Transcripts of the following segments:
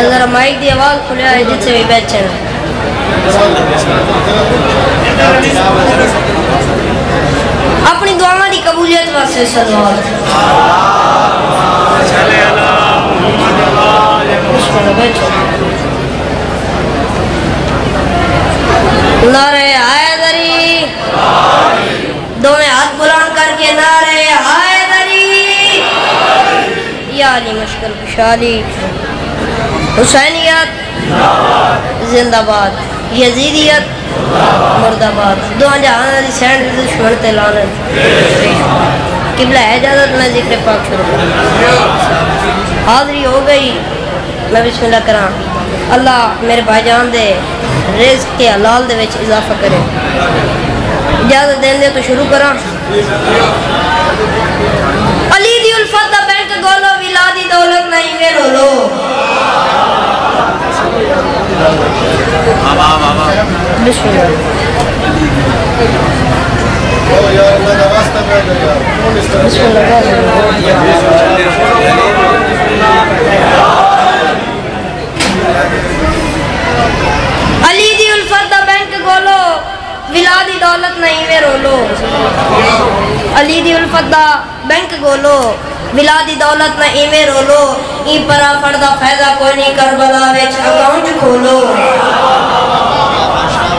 जरा माइक की आवाज खुलिया है जिससे भी बैठे अपनी दुआओं की कबूलियत वास्ते सल्लल्लाहु अलैहि वसल्लम। नारे हैदरी दोनों हाथ बुलंद करके नारे हैदरी या अली मुश्किल खुशहाली हुसैनियत जिंदाबाद यजीदियत मुर्दाबाद दो जहां दी सैंड दुश्मन ते लानत किबला है इजाजत मैं जिक्र पाक शुरू करूं। हाज़री हो गई मैं बिस्मिल्लाह करा। अल्लाह मेरे भाईजान दे रिज़्क़ के हलाल दे विच इजाफा करे। इजाजत देंदे तो शुरू करा। अली दी उल्फत दा बैंक गोलो विलादी दौलत नहीं वे रोलो बिस्मिल्लाह। अली दी उल्फत दा बैंक गोलो विलादी दौलत नहीं वे रोलो। अली दी उल्फत दा बैंक गोलो विलादी दौलत न इवे रोलो ई परा फड़दा फायदा कोई नहीं करबला विच अकाउंट खोलो।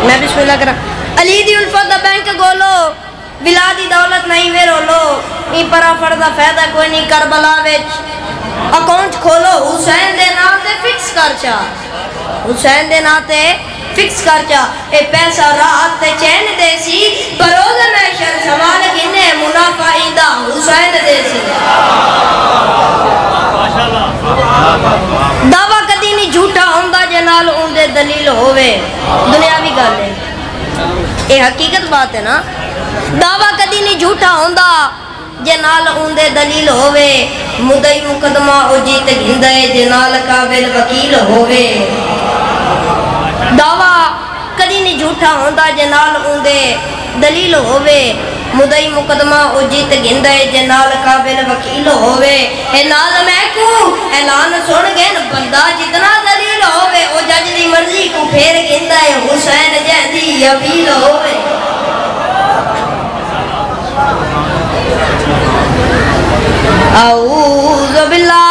मैं बिस्मिल्लाह करा। अली दी उल्फत दा बैंक गोलो विलादी दौलत नहीं वे रोलो ई परा फड़दा फायदा कोई नहीं करबला विच अकाउंट खोलो। हुसैन दे नाम ते फिक्स कर चा हुसैन दे नाम ते फिक्स कर चा ए पैसा राहत ते चैन देसी बरोज में शर सवाल गिने मुनाफा इंदा हुसैन देसी। दावा कदी नहीं झूठा होंदा जे नाल उंदे दलील होवे दुनियावी गल है ये हकीकत बात है ना। दावा कदी नहीं झूठा होंदा जे नाल उंदे दलील होवे मुदई मुकदमा ओ जीत गिंदे जे नाल काबिल वकील होवे। दावा कदी नहीं झूठा होंदा जे नाल उंदे दलील होवे मुदई मुकदमा ओ जीत गिंदे जे नाल काबिल वकील होवे। ए नाल महकू ऐलान सुन गए बंदा जितना दलील होवे ओ जज दी मर्जी को फेर गिंदा है हुसैन जैदी अपील होवे। औज़ु बिल्लाह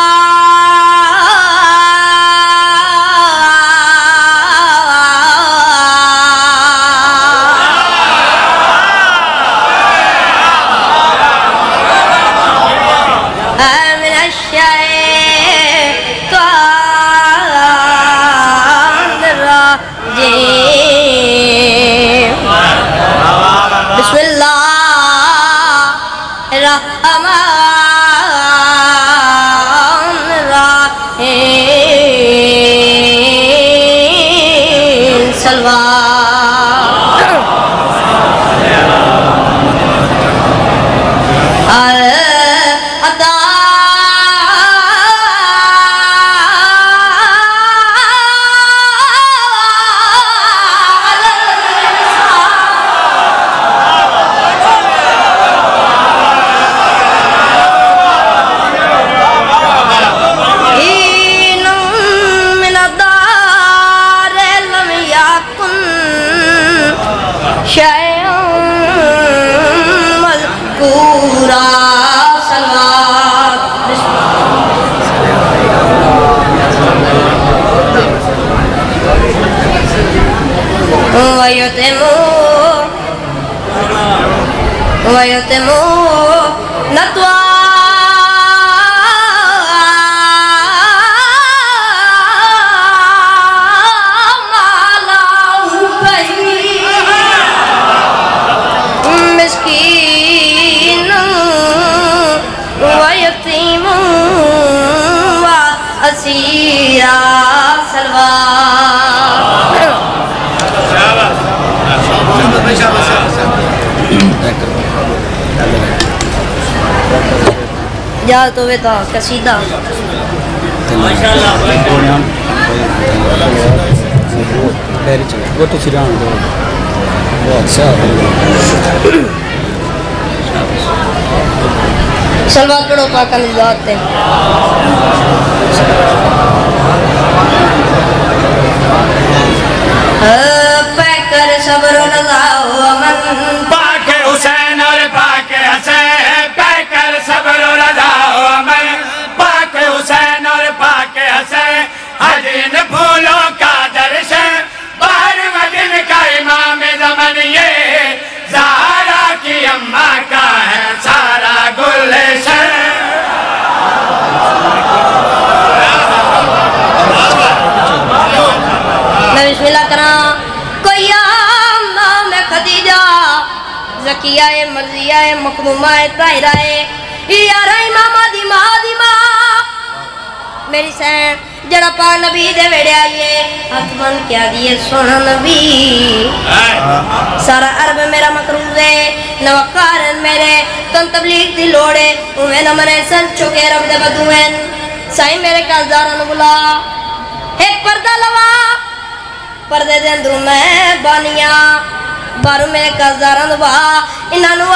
वयतमो नत्वा माला मिस्कीन वयतीम व असीरा या तो वे था कसीदा वो तो सिरान दो वो अच्छा सलवात पढ़ो पाक की ज़ात पे। पैकर सब्र रज़ा अमन पाक हुसैन और पाक हसन, पैकर सब्र रज़ा अमन पाक हुसैन और पाक हसन, हज इन फूलों का दर्शन, बाहर मदीन का इमाम ज़मान, ये ज़हरा की अम्मा का है सारा गुलशन। मैं बिस्मिल्लाह करा। कोई नाम है खदीजा, ज़किया है, मर्जिया है, मखदूमा है, ताहिरा है, यारा इमामा दी माँ मेरी सैन जड़ा पा नबी दे वेड़े आइए हाथ बन क्या दिए सोना नबी। सारा अरब मेरा मकरूज है, नवकार मेरे तन तबलीग दी लोड़े उन्हें न मने सन चुके रब दे बदुएन साईं मेरे काज़दारां नु बुला एक पर्दा लवा पर्दे दे अंदर मैं बानिया बारू मेरे काज़दारां नु बा इन्हां नु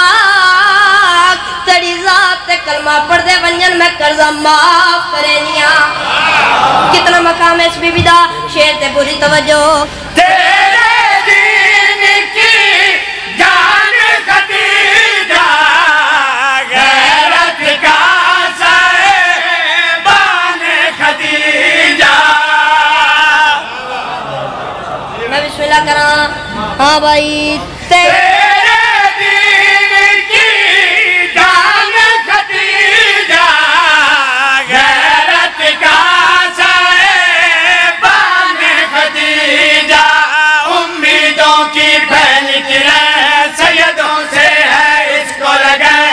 तेरी ज़ात ते कलमा पढ़दे वंजन मैं कर्जा माफ करेनिया। कितना मकाम है इस बीबी दा शेर ते पूरी तवज्जो। तेरे दीन की जान खदीजा, गैरत का साहिबान खदीजा। मैं बिस्मिल्लाह करा। हाँ भाई तेरे दीन की जान खदीजा, गैरत का साहिबान खदीजा। उम्मीदों की पहल किरण सैयदों से है इसको लगन,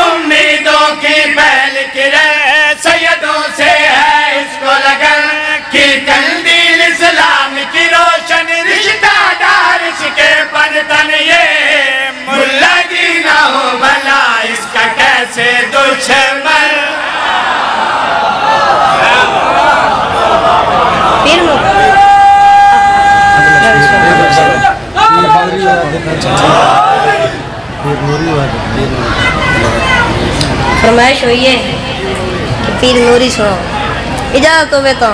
उम्मीदों की पहल किरण सैयदों से है इसको लगन, कि कंदील इस्लाम की रोशन रिश्तेदार इसके बर्तन, ये मुल्ला जी ना हो भला इसका कैसे दुश्मन। फिर फरमाइश हुई है कि पीर नूरी सुनो। इजाजत होवे तो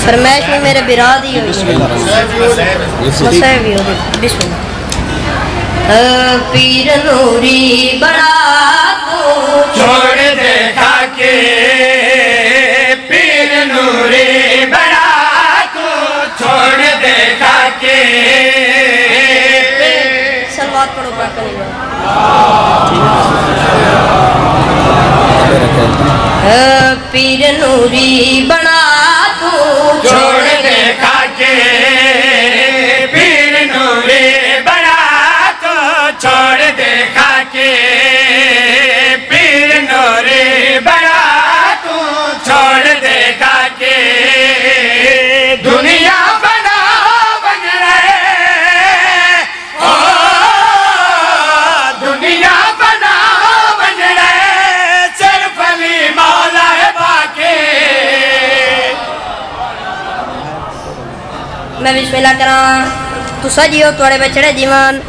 फरमाइश में मेरे बिराद ही हुई है भी हो बिस्मिल्लाह। पीर नूरी बड़ा तू छोड़ देखा के, पीर नूरी बड़ा तू छोड़ देखा के। सलवात पढ़ो पाक पीर नूरी बना तू छोड़ देखा के, पीर नूरी बड़ा तो छोड़ देखा के, पीर नूरी बड़ा तू छोड़ देखा के। दुनिया बना बन रहे ओ, दुनिया बना बन रहे सिर्फ अली मौला है बाकी। मैं बिस्मिल्लाह करा। तू सजियो थोड़े बछड़े जीवन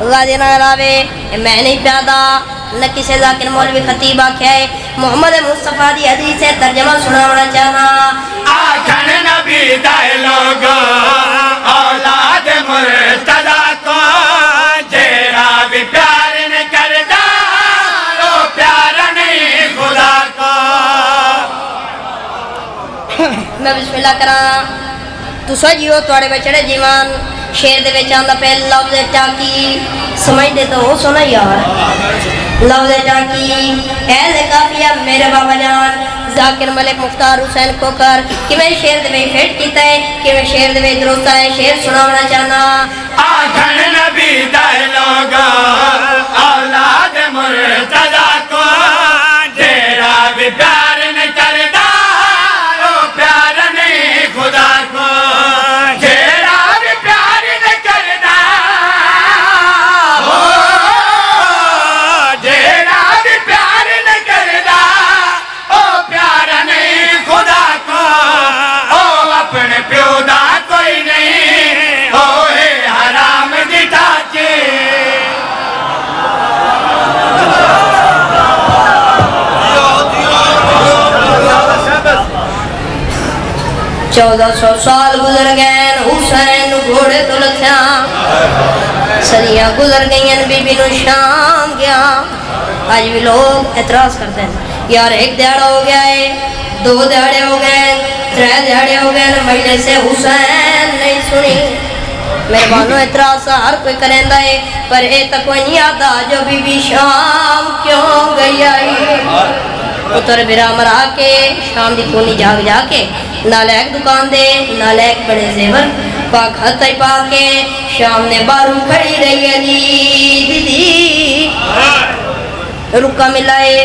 अल्लाह देना अलावे मैं नहीं प्यादा न किसी जाकिर मौलवी खतीब आख्या है। मोहम्मद मुस्तफा दी हदीस है तर्जमा सुनावना चाहना। आखन नबी दाए लोग औलाद मुर्तदा को, जेरा भी प्यार न करदा वो प्यार नहीं खुदा को। मैं बिस्मिल्लाह करा। तू सजियो थोड़े बछड़े जीवन शेर दे विच आंदा पे लफ्ज़ टाकी समझदे तो हो सुना यार। लफ्ज़ टाकी ऐसे काफिया मेरे बाबा जान जाकिर मलिक मुख्तार हुसैन कोकर कि मैं शेर दे विच फिट कीता है कि मैं शेर दे विच रोता है शेर सुनावना चाहना। आखन नबी दाए लोग औलाद मुर्तदा को, जेरा भी प्यार न करदा वो प्यार नहीं खुदा को। जेरा भी प्यार न करदा हो, जेरा भी प्यार न करदा ओ प्यार नहीं खुदा को। ओ अपने प्यो दा कोई नहीं होए हराम दिठा के। 1400 साल गुजर गए हुसैन घोड़े तो लथ्या सदियां गुजर गई बीबी नु शाम गया। आज भी लोग एतराज करते हैं यार एक दिहाड़ा हो गया है, 2 दिहाड़े हो गए, 3 दिहाड़े हो गए, महीने से हुसैन नहीं सुनी। मेरे बानो एतराज हर कोई करेंदा है पर ये तक कोई नहीं आता जो बीबी शाम क्यों गई आई। पुत्र बिरा मरा के शाम दी खूनी जाग जाके नालैक दुकान दे नालैक बड़े जेवर पाक हथ पा के शाम ने बारू खड़ी रही अली दीदी रुका मिलाए।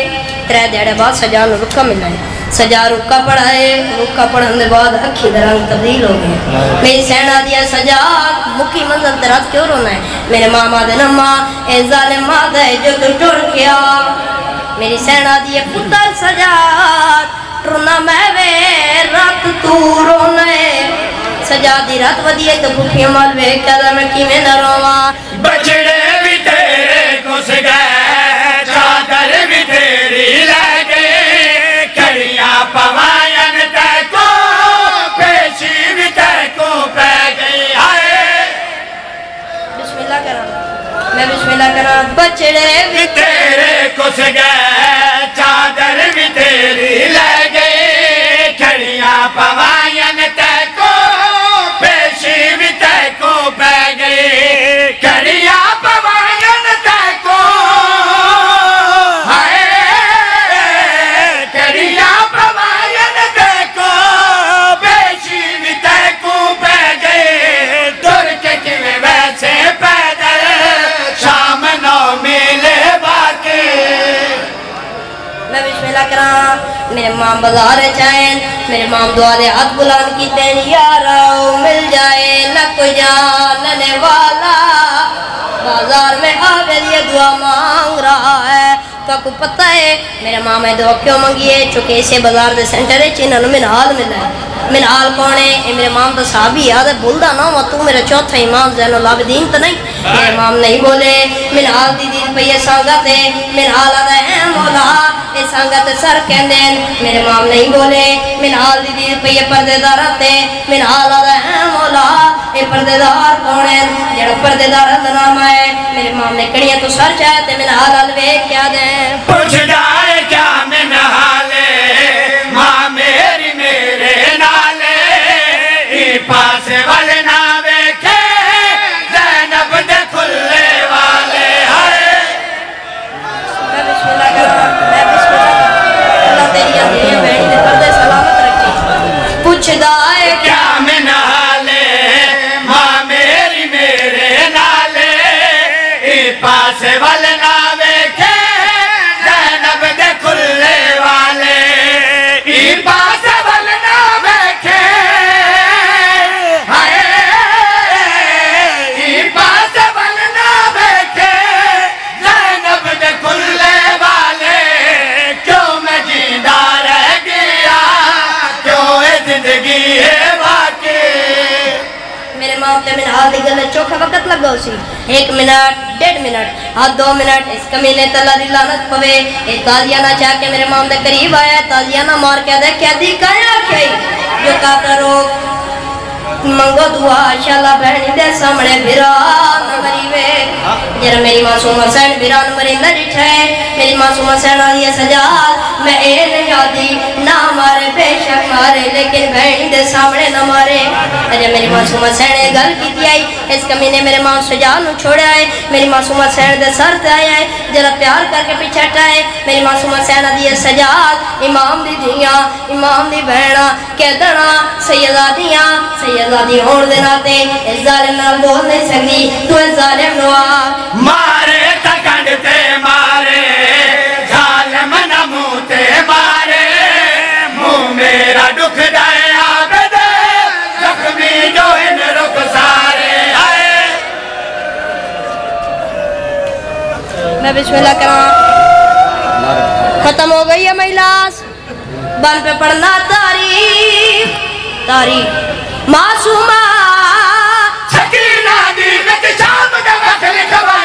3 दिहाड़े बाद सजा रुका मिलाए, सजा रुका पढ़ाए, रुका पढ़ने बाद अखी रंग तब्दील हो गए। मेरी सैना दिया सजा मुखी मंजर दराज क्यों रोना है। मेरे मामा दे नम्मा ए जालिम माद है जो तू टुर गया। मेरी सैना दिए पुत्र सजा टुरना मैं वे रात तू रोने सजा दी रात वधिए तो भूखी मर वे क्या मैं किवें न रोवा। बछड़े भी तेरे घुस गए चादर भी तेरी ले गए कड़ियां पवायन तैको पेशी भी तैको पै गई। आए बिस्मिल्लाह करा मैं बिस्मिल्लाह करा। बछड़े भी तेरे घुस गए चादर भी तेरी ले गए कड़ियां पवायन तैको पेशी भी तैको पै गई कड़ियां पवायन तैको। हाय कड़ियां पवायन तैको पेशी भी तैको पै गई तुर के किवें वैसे पैदल शाम 9 मिले बाकी। मैं बिस्मिल्लाह करा। मेरे माम बाजार जाएं मेरे माम दुआ दे हाथ बुलंद की देन यार मिल जाए न कोई जानने वाला बाजार में आवे ये दुआ मांग रहा है। तो आपको पता है मेरे मामा ने दुआ क्यों मांगी है चूंकि इसे बाजार दे सेंटर है इन्होंने मिनहाल मिला है। मिनहाल कौन है ये मेरे माम तो साहबी याद है भूलदा ना हो तू मेरा चौथा इमाम ज़ैनुल आबिदीन तो नहीं। मेरे माम नहीं बोले मिनहाल दीदी रुपये संगत है मिनहाल आदा है मौला ये संगत सर कहते हैं। मेरे माम नहीं बोले मिनहाल दीदी रुपये पर्देदार आते मिनहाल आदा है मौला ये पर्देदार कौन है जड़ा पर्देदार का नाम है। मेरे माम ने कड़ियां तो सर चाहते मिनहाल अलवे क्या दे पूछ जाए क्या मिनहाले माँ मेरी मेरे नाले पास वाले ना वेखे ज़ैनब दे खुले वाले। हाय मैं बिस्मिल्लाह करा मैं बिस्मिल्लाह अल्लाह तेरी अधीन बहनी दे पर्दे सलामत रखे। पूछदा है क्या मिनहाले माँ मेरी मेरे नाले पास वाले ना वेखे ज़ैनब दे खुले वाले पास वाले ना वेखे। हाय पास वाले ना वेखे ज़ैनब दे खुले वाले क्यों मैं जिंदा रह गया क्यों ये जिंदगी है बाकी। मेरे माँ ते मिनहाल दी गल चोखा वक्त लगा उसी 1 मिनट 1.5 मिनट हाँ 2 मिनट इस कमीने तला दी लानत पवे। ये तालियाना चाह के मेरे माम दे करीब आया तालियाना मार के दे क्या दी काया खई जो का करो मंगो दुआ शाला बहनी दे सामने बिरान मरी वे जरा मेरी मासूम हुसैन बिरान मरी न डिठे। मेरी मासूम हुसैन आलिया सजा मैं ए नहीं आती ना मारे बेशक मारे लेकिन बहनी दे सामने न मारे। अरे मेरी मासूम हुसैन ने गल की आई इस कमीने मेरे मां सजा नु छोड़ा है। मेरी मासूम हुसैन दे सर ते आया है जरा प्यार करके पीछे हटाए। मेरी मासूम हुसैन आलिया सजा इमाम दी धियां इमाम दी बहना कहदना सैयदा दियां सैयदा दी होण दे नाते इस जालिम नाल बोल नहीं सकदी तू इस जालिम नु मारे तकंड ते मारे जालिम न मुंह ते मारे मुंह मेरा दुख दाए आबद जख्मी जो इन रुख सारे। आए मैं बिस्मिल्लाह करा। खत्म हो गई है महिलास बन पे पढ़ना तारीफ तारीफ मासूमा सकीना दी विच शाम दा वक्त लिखवा